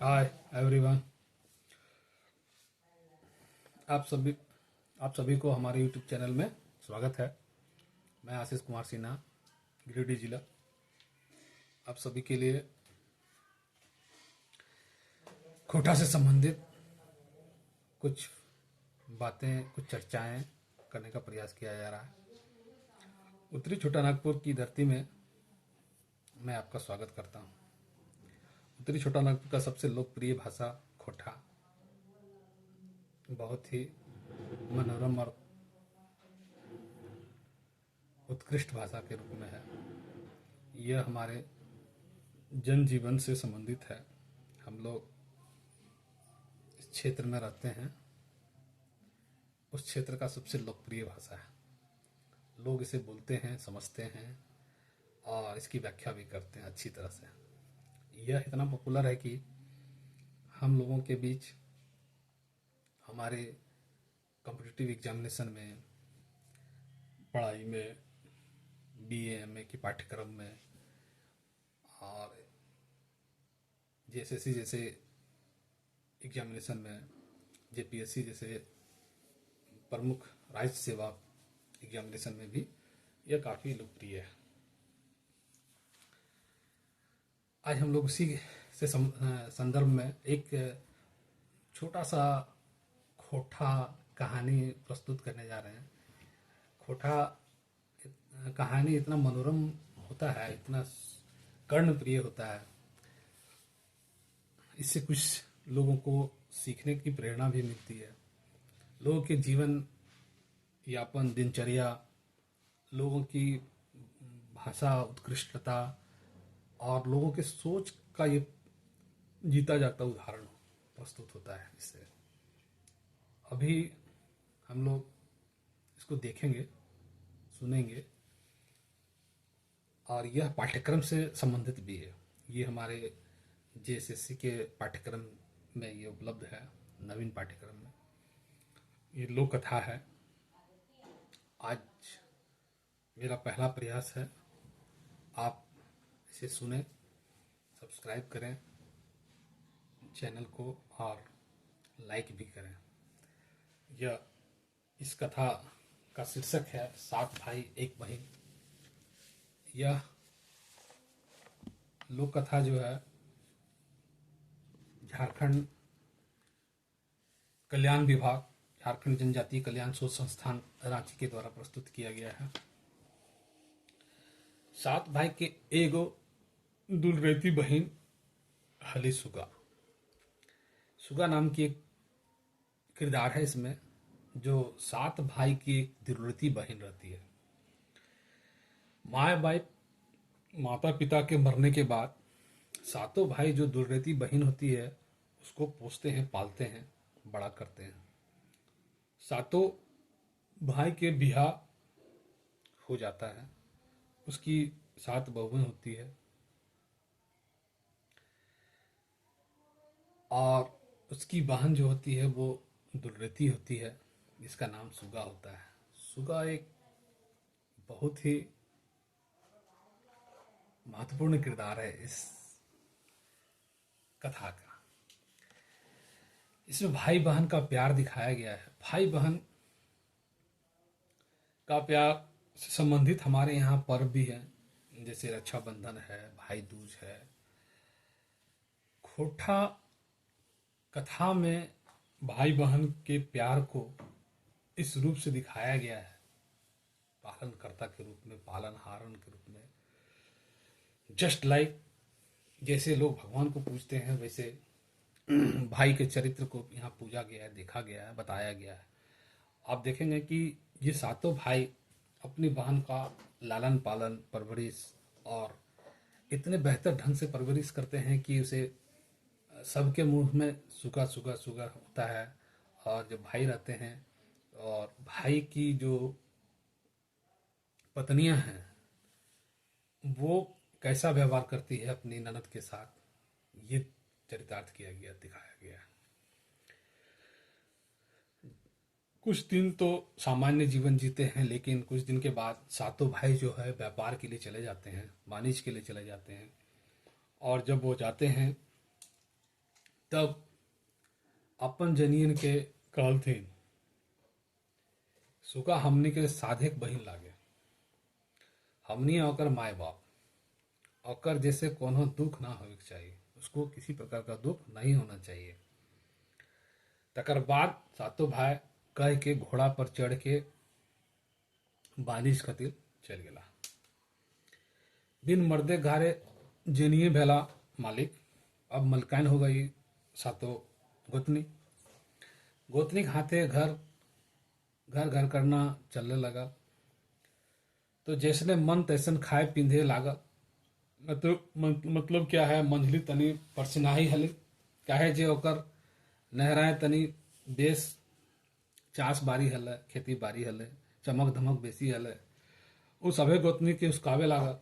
Hi everyone. आप सभी आप सभी को हमारे यूट्यूब चैनल में स्वागत है। मैं आशीष कुमार सिन्हा, गिरिडीह जिला, आप सभी के लिए खोटा से संबंधित कुछ बातें, कुछ चर्चाएं करने का प्रयास किया जा रहा है। उत्तरी छोटा नागपुर की धरती में मैं आपका स्वागत करता हूं। उत्तरी छोटा नागपुर का सबसे लोकप्रिय भाषा खोटा बहुत ही मनोरम और उत्कृष्ट भाषा के रूप में है। यह हमारे जनजीवन से संबंधित है। हम लोग इस क्षेत्र में रहते हैं, उस क्षेत्र का सबसे लोकप्रिय भाषा है। लोग इसे बोलते हैं, समझते हैं और इसकी व्याख्या भी करते हैं अच्छी तरह से। यह इतना पॉपुलर है कि हम लोगों के बीच हमारे कॉम्पिटिटिव एग्जामिनेशन में, पढ़ाई में, बीए एमए की पाठ्यक्रम में और जेएसएससी जैसे एग्जामिनेशन में, जेपीएससी जैसे प्रमुख राज्य सेवा एग्जामिनेशन में भी यह काफ़ी लोकप्रिय है। आज हम लोग उसी से संदर्भ में एक छोटा सा खोटा कहानी प्रस्तुत करने जा रहे हैं। खोटा कहानी इतना मनोरम होता है, इतना कर्णप्रिय होता है, इससे कुछ लोगों को सीखने की प्रेरणा भी मिलती है। लोगों के जीवन यापन, दिनचर्या, लोगों की भाषा उत्कृष्टता और लोगों के सोच का ये जीता जाता उदाहरण प्रस्तुत होता है। इससे अभी हम लोग इसको देखेंगे, सुनेंगे और यह पाठ्यक्रम से संबंधित भी है। ये हमारे जेएसएससी के पाठ्यक्रम में ये उपलब्ध है, नवीन पाठ्यक्रम में। ये लोक कथा है। आज मेरा पहला प्रयास है, आप इसे सुने, सब्सक्राइब करें चैनल को और लाइक भी करें। यह इस कथा का शीर्षक है 7 भाई एक बहन। यह लोक कथा जो है झारखंड कल्याण विभाग, झारखंड जनजातीय कल्याण शोध संस्थान रांची के द्वारा प्रस्तुत किया गया है। 7 भाई के एगो दुलरेती बहन हली सुगा। सुगा नाम की एक किरदार है इसमें, जो 7 भाई की एक दुलरेती बहन रहती है। माता पिता के मरने के बाद 7 भाई जो दुलरेती बहन होती है उसको पोसते हैं, पालते हैं, बड़ा करते हैं। 7 भाई के बिहा हो जाता है, उसकी 7 बहुएं होती है और उसकी बहन जो होती है वो दुलरेती होती है, जिसका नाम सुगा होता है। सुगा एक बहुत ही महत्वपूर्ण किरदार है इस कथा का। इसमें भाई बहन का प्यार दिखाया गया है। भाई बहन का प्यार से संबंधित हमारे यहाँ पर्व भी हैं, जैसे रक्षाबंधन है, भाई दूज है। खोटा कथा में भाई बहन के प्यार को इस रूप से दिखाया गया है, पालनकर्ता के रूप में, पालनहारन के रूप में। जस्ट लाइक जैसे लोग भगवान को पूजते हैं, वैसे भाई के चरित्र को यहाँ पूजा गया है, देखा गया है, बताया गया है। आप देखेंगे कि ये 7 भाई अपनी बहन का लालन पालन, परवरिश और इतने बेहतर ढंग से परवरिश करते हैं कि उसे सबके मुंह में सुगा सुगा सुगा होता है। और जब भाई रहते हैं और भाई की जो पत्नियां हैं वो कैसा व्यवहार करती है अपनी ननद के साथ, ये चरितार्थ किया गया, दिखाया गया। कुछ दिन तो सामान्य जीवन जीते हैं, लेकिन कुछ दिन के बाद 7 भाई जो है व्यापार के लिए चले जाते हैं, वाणिज्य के लिए चले जाते हैं। और जब वो जाते हैं तब अपन जनियन के कहलथिन सुगा हमनी के साधेक बहिन लागे, हमनी ओकर माए बाप, ओकर जैसे कोनो दुख ना होवे के चाहिए, उसको किसी प्रकार का दुख नहीं होना चाहिए। तकर बाद सातों भाई कह के घोड़ा पर चढ़ के बानिश खातिर चल गेला। बिन मर्दे घारे जनिए भेला मालिक। अब मलकान हो गई सातों गोतनी। गोतनी के हाथे घर घर घर करना चलने लगा। तो जैसने मन तैसन खाए पींधे लागल। मतलब क्या है, मंझली तनी परसिनाही हले, काहे जे ओकर नहराए तनी बेस चास बारी हले, खेती बारी हले, चमक धमक बेसी हले। उ सभे गोतनी के उसकावे लागल,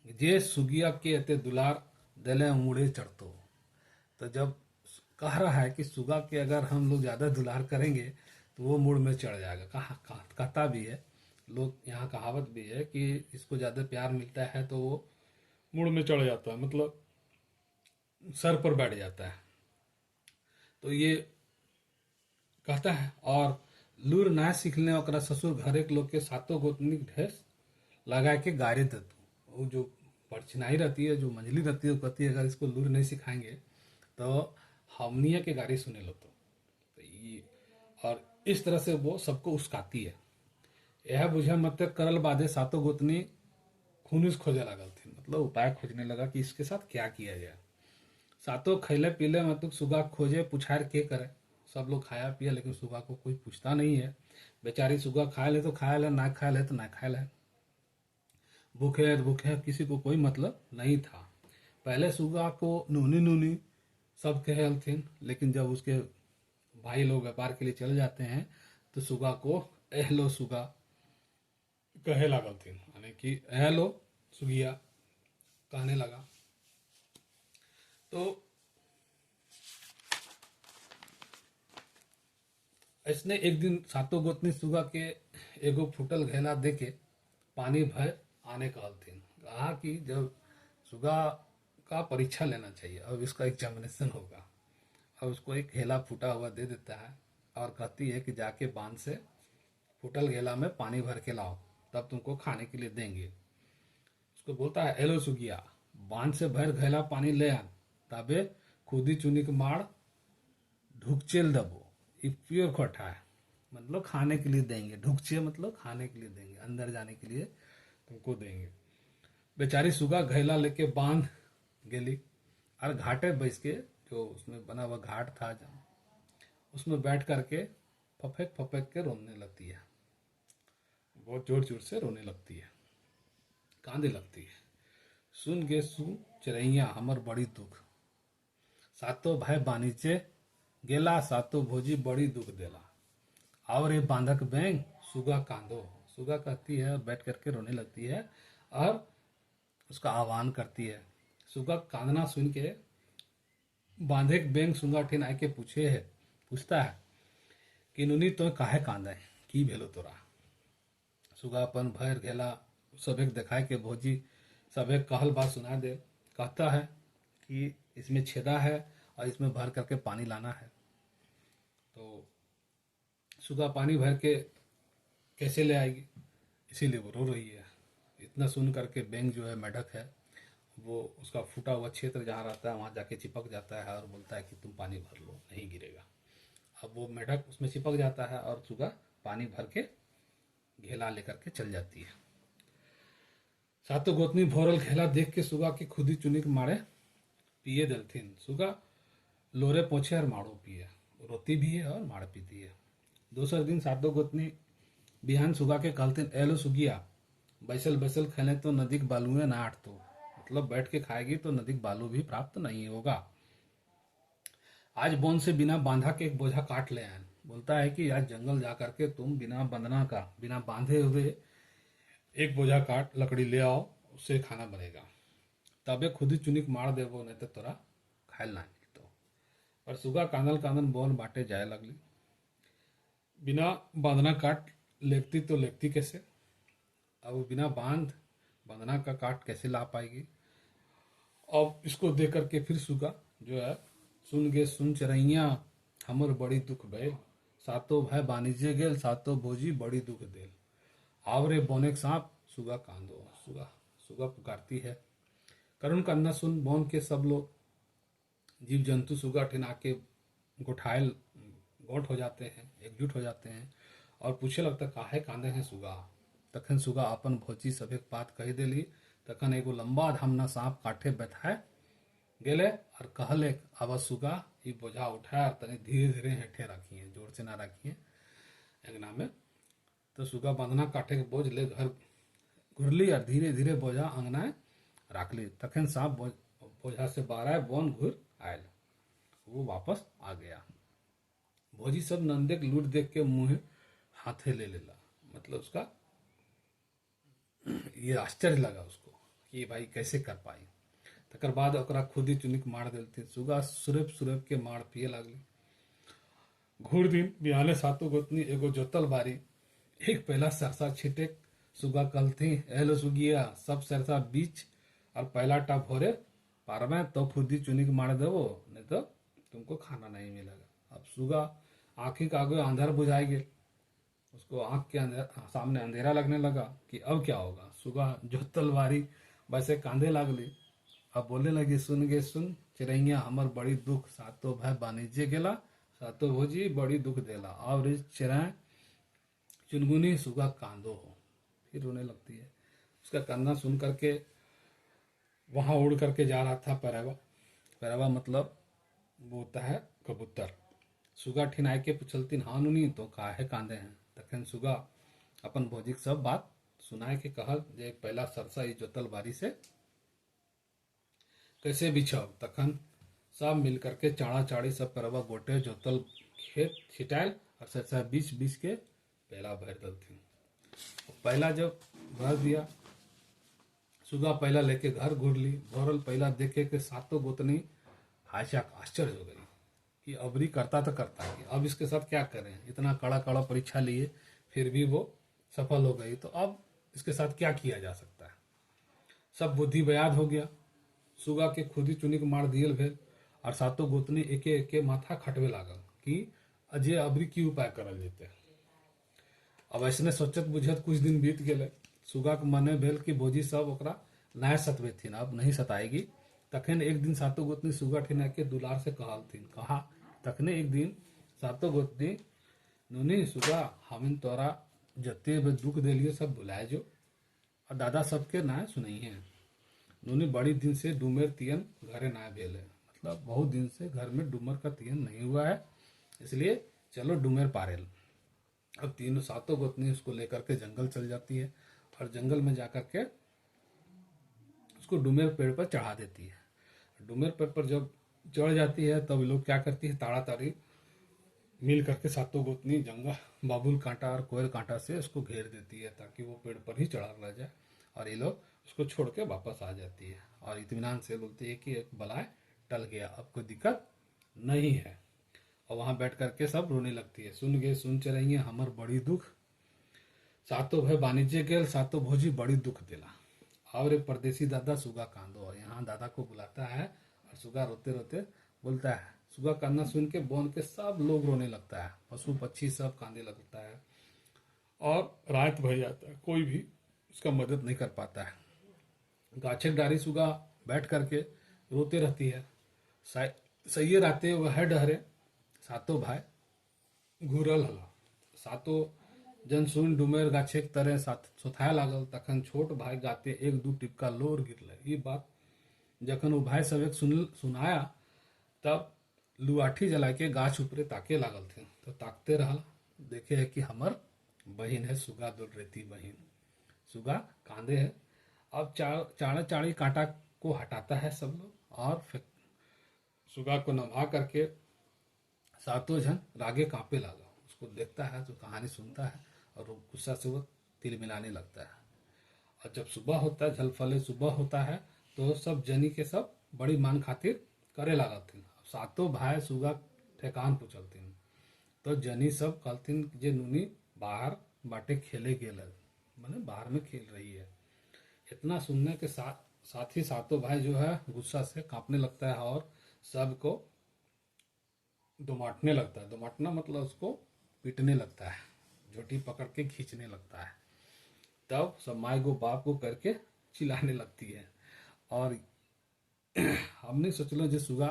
जे सुगिया के एते दुलार देले मुड़े चढ़तो। तो जब कह रहा है कि सुगा के अगर हम लोग ज्यादा दुलार करेंगे तो वो मुड़ में चढ़ जाएगा। कहता भी है लोग, यहाँ कहावत भी है कि इसको ज्यादा प्यार मिलता है तो वो मुड़ में चढ़ जाता है, मतलब सर पर बैठ जाता है। तो ये कहता है। और लूर ना सीखने ओकरा ससुर घरे के लोग के सातों गोतनी ढेस लगा के गारे देतू। वो जो परछिनाई रहती है, जो मंझली रहती है, वो कहती है अगर इसको लूर नहीं सिखाएंगे तो हमनिया के गाड़ी सुने लो। तो ये और इस तरह से वो सबको उस्काती है। यह बुझे मत करल बादे सातों गोतनी खूनिस खोजे लागल थी, मतलब उपाय खोजने लगा कि इसके साथ क्या किया जाए। सातों खैले पीले मतलब सुगा खोजे पुछार के करे। सब लोग खाया पिया, लेकिन सुगा को कोई पूछता नहीं है। बेचारी सुगा खा ले तो खा ले, ना खा ले तो ना खा ले। भूखे है तो भूखे है, किसी को कोई मतलब नहीं था। पहले सुगा को नूनी नूनी सब कहलथिन, लेकिन जब उसके भाई लोग व्यापार के लिए चले जाते हैं तो सुगा को एहलो सुगा कहे लागलथिन, यानी कि एहलो सुगिया कहने लगा। तो ऐसने एक दिन सातों गोतनी सुगा के एगो फूटल घेला दे के पानी भर आने कहलथिन। कहा कि जब सुगा का परीक्षा लेना चाहिए, अब इसका एग्जामिनेशन होगा। अब उसको एक घेला फूटा हुआ दे देता है और कहती है कि जाके बांध से फूटल घेला में पानी भर के लाओ, तब तुमको खाने के लिए देंगे। उसको बोलता है एलो सुगिया, बांध से भर घेला पानी ले आन, तबे खुदी चुनी के माड़ ढुकचेल दबो। ये प्योर खोटा है, मतलब खाने के लिए देंगे। ढुकचे मतलब खाने के लिए देंगे, अंदर जाने के लिए तुमको देंगे। बेचारी सुगा घेला लेके बांध गेली और घाटे बैस के, जो उसमें बना हुआ घाट था जहाँ, उसमें बैठ करके फपेक फपेक के रोने लगती है। बहुत जोर जोर से रोने लगती है, कांदे लगती है। सुन गे सुन चिड़ैया हमर बड़ी दुख, सातों भाई बानीचे गेला, सातों भोजी बड़ी दुख देला। और ये बांधक बैंग सुगा कांदो। सुगा कहती है और बैठ करके रोने लगती है और उसका आह्वान करती है। सुगा कांदना सुन के बांधे बैंग सुगा ठिन आके के पूछता है कि नुनी तो काहे कांदे, की भेलो तोरा। सुगा अपन भर घेला सभे देखाए के भोजी सभे कहल बात सुना दे। कहता है कि इसमें छेदा है और इसमें भर करके पानी लाना है। तो सुगा पानी भर के कैसे ले आएगी, इसीलिए वो रो रही है। इतना सुन करके बैंग जो है, मेढक है, वो उसका फूटा हुआ क्षेत्र जहाँ रहता है वहाँ जाके चिपक जाता है और बोलता है कि तुम पानी भर लो, नहीं गिरेगा। अब वो मेढक उसमें चिपक जाता है और सुगा पानी भर के घेला लेकर के चल जाती है। सातों गोतनी भोरल घेला देख के सुगा की खुदी चुनी के मारे पिए दलथिन। सुगा लोरे पोछे और माड़ो पिए, रोती भी है और माड़ पीती है। दूसरे दिन सातों गोतनी बिहान सुगा के कहलथिन एलो सुगिया, बैसल बैसल खेले तो नदी के बालुए ना आटतो, मतलब बैठ के खाएगी तो नदी के बालू भी प्राप्त नहीं होगा। आज बोन से बिना बांधा के एक बोझा काट ले आए। बोलता है कि आज जंगल जा करके तुम बिना बंधना का, बिना बांधे हुए एक बोझा काट लकड़ी ले आओ, उससे खाना बनेगा। तबे खुद ही चुनिक मार देवो, नहीं तो तोरा खायल ना मिलतो। और सुगा कांदल कांदल बोन बाटे जाए लगली। बिना बांधना काट लेती तो लेती कैसे, अब बिना बांधना का काट कैसे ला पाएगी। अब इसको देख करके फिर सुगा जो है सुन गे सुन चिरैया हमर बड़ी दुख भैल, सातो भाई बानिजे गेल, सातो भोजी बड़ी दुख देल। आवरे बोनेक सांप सुगा कांदो। सुगा सुगा पुकारती है। करुण कन्ना सुन बोन के सब लोग जीव जंतु सुगा ठिना के गोठायल गोठ हो जाते हैं, एकजुट हो जाते हैं और पूछे लगता काहे कांदे हैं सुगा। तखन सुगा अपन भोजी सभे बात कही देली। तखन एगो लंबा धामना सांप काठे बैठाए गेले और कहले अब सुगा ई बोझा उठाए और तनी धीरे धीरे हेठे रखिए, जोर से ना रखिए अंगना में। तो सुगा बंधना काठे के बोझ ले घर घुरली और धीरे धीरे बोझा अंगना राखली। तखन सांप बोझा से बारह बोन घुर आयल, वो वापस आ गया। भोजी सब नंदे के लूट देख के मुंह हाथे ले लेला, मतलब उसका ये आश्चर्य लगा उसको कि भाई कैसे कर पाई। तकर बाद ओकरा खुदी चुनिक मार देलती। सुगा सुरभ सुरभ के मार पिए लागली। घूर दिन बिहाने सातों गोतनी एगो जोतल बारी एक पहला सरसा छिटे। सुगा कहलती एलो सुगिया सब सरसा बीच और पहला टा भोरे पार में तो खुदी चुनिक मार देवो, नहीं तो तुमको खाना नहीं मिलेगा। अब सुगा आंखी का आगे अंधार बुझाई गए, उसको आंख के सामने अंधेरा लगने लगा कि अब क्या होगा। सुगा जो तलवारी वैसे कांधे लागली। अब बोलने लगी सुन गे सुन चिरैया हमर बड़ी दुख, सातो भाई बानिज्य गेला, सातो भोजी बड़ी दुख देला। और चिराय चुनगुनी सुगा कांदो हो। फिर रोने लगती है। उसका कांदना सुन करके वहां उड़ करके जा रहा था पैरवा। पैरवा मतलब वो होता है कबूतर। सुगा ठिनाई के पुछलतीन हाँ नुनी तो काहे कांदे हैं। तखन सुगा अपन भोजिक सब बात सुनाए के कहल जे पहला सरसा ई जोतल बारी से कैसे बिछब। तखन सब मिल करके चाड़ा चाड़ी सब परवा गोटे जोतल खेत छिटायल और सरसा बीच बीच के पहला भर दलथिन। पहला जब भर दिया सुगा पहला लेके घर घुरली। भरल पहला देखे के सातों गोतनी हाशाक आश्चर्य हो गई कि अबरी करता तो करता है, अब इसके साथ क्या करें। इतना कड़ा कड़ा परीक्षा लिए फिर भी वो सफल हो गई, तो अब इसके साथ क्या किया जा सकता है। सब बुद्धि बयाद हो गया। सुगा के खुदी चुनिक मार दियल भेल और सातों गोतनी एके एके माथा खटवे लागल कि अजय अबरी की उपाय करल जेते। अब ऐसने सोचत बुझत कुछ दिन बीत गए। सुगा के मने भेल कि भोजी सब ओकरा नया सतवेथिन, अब नहीं सताएगी। तखन एक दिन सातों गोतनी सुगा ठिना के दुलार से कहलथिन कहा। तखने एक दिन सातों गोतनी नुनी सुगा हमिन तोरा जते दुख देलिए सब भुलाए जो और दादा सबके ना सुनई है। नुनी बड़ी दिन से डूमेर तियन घरे ना भेल है, मतलब बहुत दिन से घर में डूमर का तियन नहीं हुआ है, इसलिए चलो डूमेर पारेल। अब तीनों सातों गोतनी उसको लेकर के जंगल चल जाती है और जंगल में जाकर के उसको डूमेर पेड़ पर चढ़ा देती है। डूमेर पेड़ पर जब चढ़ जाती है तब लोग क्या करती है ताड़ा ताड़ी मिल करके सातों गोतनी जंगल बाबुल कांटा और कोयल कांटा से उसको घेर देती है ताकि वो पेड़ पर ही चढ़ा रह जाए और ये लोग उसको छोड़ के वापस आ जाती है और इत्मीनान से बोलती है कि एक बलाय टल गया, अब कोई दिक्कत नहीं है। और वहां बैठ करके सब रोने लगती है। सुन गे सुन चरैया हमर बड़ी दुख, सातों भाई वाणिज्य गेल, सातों भोजी बड़ी दुख दिला। और एक परदेसी दादा सुगा कांदो, और यहाँ दादा को बुलाता है और सुगा रोते रोते बोलता है। सुगा कांदना सुन के बोन के सब लोग रोने लगता है, पशु पक्षी सब कांदे लगता है और रात भर जाता है, कोई भी उसका मदद नहीं कर पाता है। गाछे डारी सुगा बैठ करके रोते रहती है। सैये राते वह डहरे सातों भाई घूरल हला। सातों जन सुन डुमेर गाछे के तरह सोथाए लागल। तखन छोट भाई गाते एक दू टिपका लोर गिरल। ये बात जखन वो भाई सब एक सुनाया तब लुआठी जला के गाछ ऊपरे ताके लागल थे। तो ताकते रहल, देखे है कि हमर बहिन है सुगा दुल रेती बहिन। सुगा कांदे है। अब चाड़ा चाड़ी कांटा को हटाता है सब लोग और सुगा को नभा करके सातों जन रागे कांपे लगा। उसको देखता है तो कहानी सुनता है और वो गुस्सा से वो तिल मिलाने लगता है। और जब सुबह होता है झलफले सुबह होता है तो सब जनी के सब बड़ी मान खातिर करे लागथिन। सातों भाई सुगा ठेकान पूछलथिन तो जनी सब कहलथिन जे नुनी बाहर बाटे खेले गेल, माने बाहर में खेल रही है। इतना सुनने के साथ ही सातों भाई जो है गुस्सा से कांपने लगता है और सबको दुमाटने लगता है। दुमाटना मतलब उसको पीटने लगता है, झोटी पकड़ के खींचने लगता है। तब सब माई को बाप को करके चिल्लाने लगती है। और हमने सोच लो जो सुगा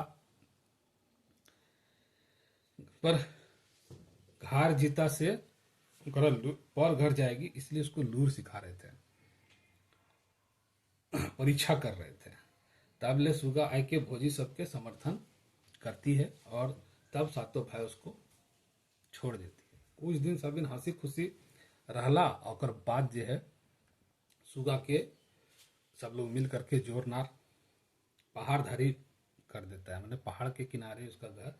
पर घर जीता से पर घर जाएगी, इसलिए उसको लूर सिखा रहे थे, परीक्षा कर रहे थे। तब ले सुगा आई के भोजी सबके समर्थन करती है और तब सातों भाई उसको छोड़ देती है। कुछ दिन सब दिन हंसी खुशी रहला और बाद जो है सुगा के सब लोग मिल करके जोरनार पहाड़ धारी कर देता है। मैंने पहाड़ के किनारे उसका घर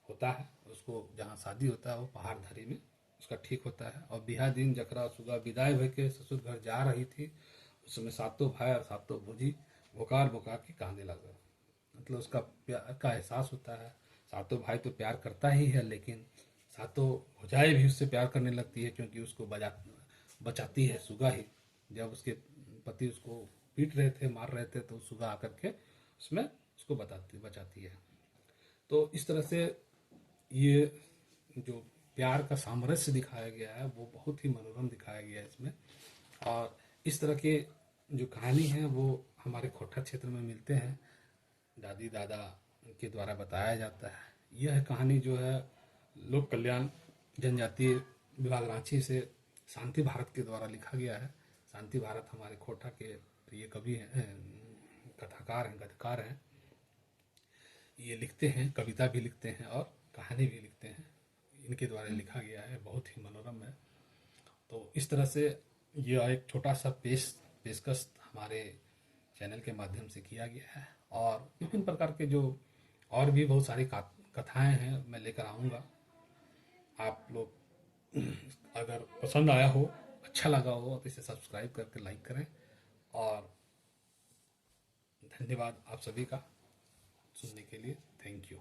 होता है, उसको जहाँ शादी होता है वो पहाड़ धारी में उसका ठीक होता है। और बिहा दिन जकरा सुगा विदाई भर के ससुर घर जा रही थी, उस समय सातों भाई और सातों भौजी बोकार बोकार के कांदे लगा। मतलब उसका प्यार का एहसास होता है। सातों भाई तो प्यार करता ही है, लेकिन सातों भौजाई भी उससे प्यार करने लगती है, क्योंकि उसको बचाती है सुगा ही। जब उसके पति उसको पीट रहे थे, मार रहे थे, तो सुगा आकर के उसमें उसको बचाती है। तो इस तरह से ये जो प्यार का सामरस्य दिखाया गया है वो बहुत ही मनोरम दिखाया गया है इसमें। और इस तरह के जो कहानी है वो हमारे खोटा क्षेत्र में मिलते हैं, दादी दादा के द्वारा बताया जाता है। यह कहानी जो है लोक कल्याण जनजातीय विभाग रांची से शांति भारत के द्वारा लिखा गया है। शांति भारत हमारे खोटा के प्रिय कवि हैं, कथाकार हैं, गद्यकार हैं। ये लिखते हैं, कविता भी लिखते हैं और कहानी भी लिखते हैं। इनके द्वारा लिखा गया है, बहुत ही मनोरम है। तो इस तरह से यह एक छोटा सा पेशकश हमारे चैनल के माध्यम से किया गया है। और विभिन्न प्रकार के जो और भी बहुत सारी कथाएं हैं मैं लेकर आऊँगा। आप लोग अगर पसंद आया हो, अच्छा लगा हो, तो इसे सब्सक्राइब करके लाइक करें। और धन्यवाद आप सभी का सुनने के लिए। Thank you.